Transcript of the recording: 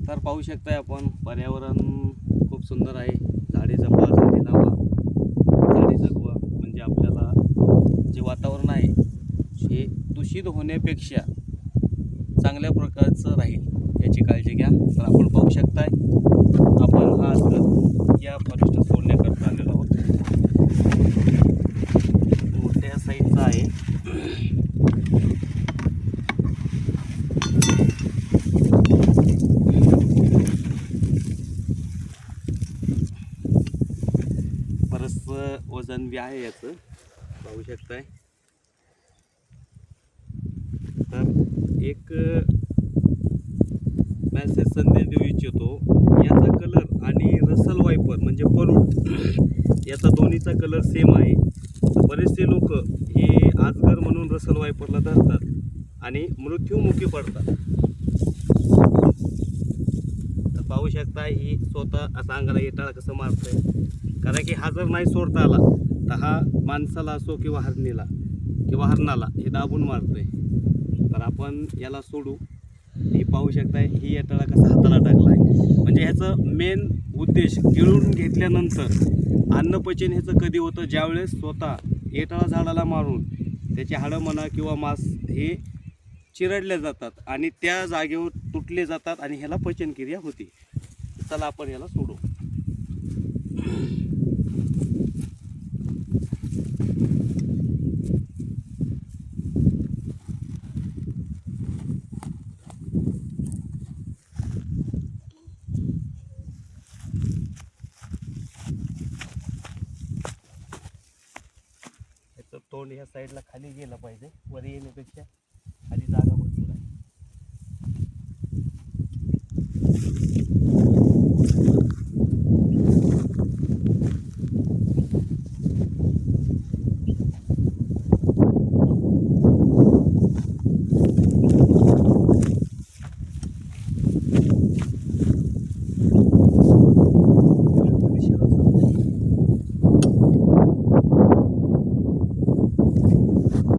तर पाहू शकताय आपण पर्यावरण खूप सुंदर आहे. झाडे जपा, झाडे लावा, झाडे जगवा. म्हणजे आपल्याला जे वातावरण आहे हे दूषित होण्यापेक्षा चांगल्या प्रकारचं राहील याची काळजी घ्या. तर आपण पाहू शकताय आपण हा या फॉरेस्ट सोडण्याकरता आलेलो आहोत. मोठ्या साईजचा आहे. बरंच वजन बी आहे याचं, पाहू शकताय. तर एक मेसेज संदेश देऊ इच्छितो. याचा कलर आणि रसल वायपर म्हणजे परूट याचा दोन्हीचा कलर सेम आहे. बरेचसे लोक हे आजगर म्हणून रसल वायपरला धरतात आणि मृत्युमुखी पडतात. तर पाहू शकता ही स्वतः असा अंगाला येटाळा कसं मारतंय. कारण की हा जर नाही सोडता आला तर हा माणसाला असो किंवा हरणीला किंवा हरणाला हे दाबून मारतोय. तर आपण याला सोडू. ही पाहू शकताय ही येटाळा कसा हाताला टाकला आहे. म्हणजे ह्याचं मेन उद्देश गिळून घेतल्यानंतर अन्नपचन ह्याचं कधी होतं, ज्यावेळेस स्वतः येटाळा झाडाला मारून त्याची हाडं म्हणा किंवा मांस हे चिरडले जातात आणि त्या जागेवर तुटले जातात आणि ह्याला पचनक्रिया होती. चला आपण याला सोडू. तोंड ह्या साईडला खाली गेलं पाहिजे, वर येण्यापेक्षा खाली जागा